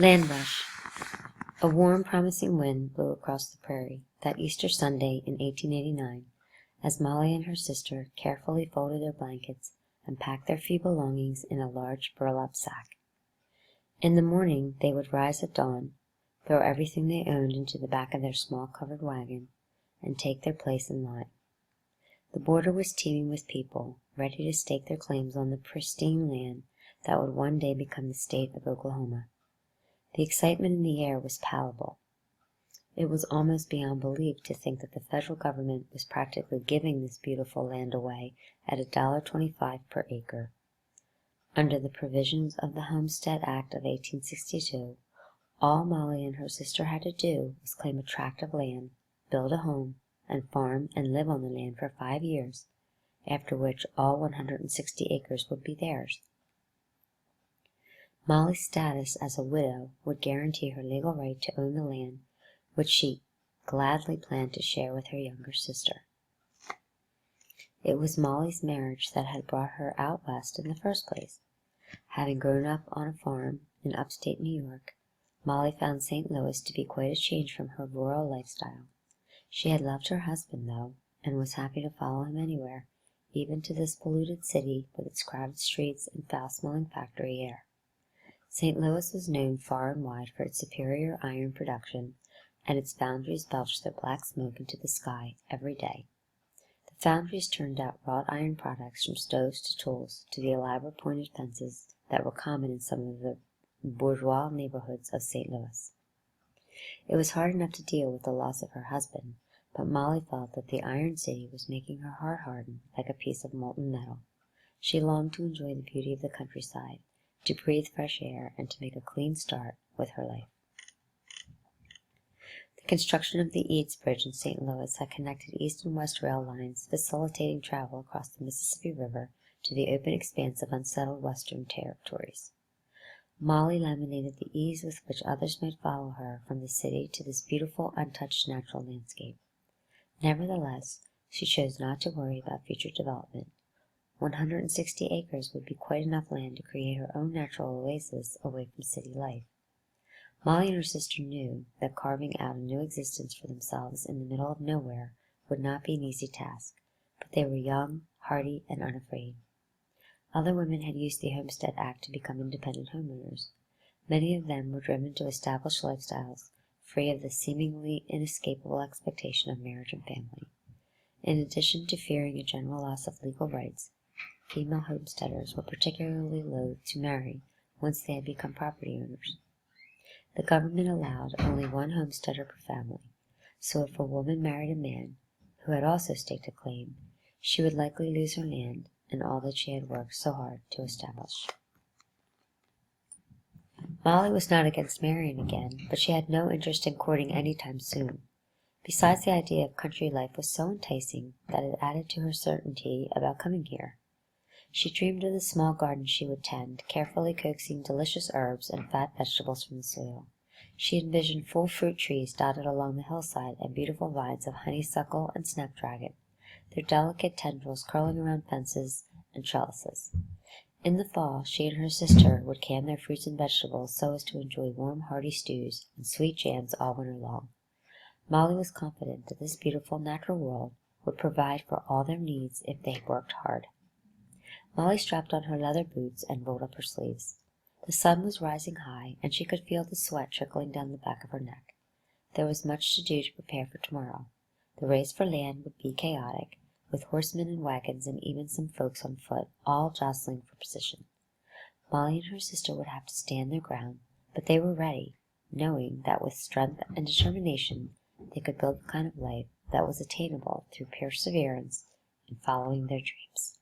Land Rush. A warm, promising wind blew across the prairie that Easter Sunday in 1889, as Molly and her sister carefully folded their blankets and packed their few belongings in a large burlap sack. In the morning they would rise at dawn, throw everything they owned into the back of their small covered wagon, and take their place in line. The border was teeming with people, ready to stake their claims on the pristine land that would one day become the state of Oklahoma. The excitement in the air was palpable. It was almost beyond belief to think that the federal government was practically giving this beautiful land away at $1.25 per acre. Under the provisions of the Homestead Act of 1862, all Molly and her sister had to do was claim a tract of land, build a home, and farm and live on the land for 5 years, after which all 160 acres would be theirs. Molly's status as a widow would guarantee her legal right to own the land, which she gladly planned to share with her younger sister. It was Molly's marriage that had brought her out west in the first place. Having grown up on a farm in upstate New York, Molly found St. Louis to be quite a change from her rural lifestyle. She had loved her husband, though, and was happy to follow him anywhere, even to this polluted city with its crowded streets and foul-smelling factory air. St. Louis was known far and wide for its superior iron production, and its foundries belched their black smoke into the sky every day. The foundries turned out wrought iron products from stoves to tools to the elaborate pointed fences that were common in some of the bourgeois neighborhoods of St. Louis. It was hard enough to deal with the loss of her husband, but Molly felt that the Iron City was making her heart harden like a piece of molten metal. She longed to enjoy the beauty of the countryside, to breathe fresh air, and to make a clean start with her life. The construction of the Eads Bridge in St. Louis had connected east and west rail lines, facilitating travel across the Mississippi River to the open expanse of unsettled western territories. Molly laminated the ease with which others might follow her from the city to this beautiful, untouched natural landscape. Nevertheless, she chose not to worry about future development. 160 acres would be quite enough land to create her own natural oasis away from city life. Molly and her sister knew that carving out a new existence for themselves in the middle of nowhere would not be an easy task, but they were young, hardy, and unafraid. Other women had used the Homestead Act to become independent homeowners. Many of them were driven to establish lifestyles free of the seemingly inescapable expectation of marriage and family. In addition to fearing a general loss of legal rights, female homesteaders were particularly loath to marry once they had become property owners. The government allowed only one homesteader per family, so if a woman married a man who had also staked a claim, she would likely lose her land and all that she had worked so hard to establish. Molly was not against marrying again, but she had no interest in courting any time soon. Besides, the idea of country life was so enticing that it added to her certainty about coming here. She dreamed of the small garden she would tend, carefully coaxing delicious herbs and fat vegetables from the soil. She envisioned full fruit trees dotted along the hillside and beautiful vines of honeysuckle and snapdragon, their delicate tendrils curling around fences and trellises. In the fall, she and her sister would can their fruits and vegetables so as to enjoy warm, hearty stews and sweet jams all winter long. Molly was confident that this beautiful natural world would provide for all their needs if they worked hard. Molly strapped on her leather boots and rolled up her sleeves. The sun was rising high, and she could feel the sweat trickling down the back of her neck. There was much to do to prepare for tomorrow. The race for land would be chaotic, with horsemen and wagons and even some folks on foot, all jostling for position. Molly and her sister would have to stand their ground, but they were ready, knowing that with strength and determination they could build the kind of life that was attainable through perseverance in following their dreams.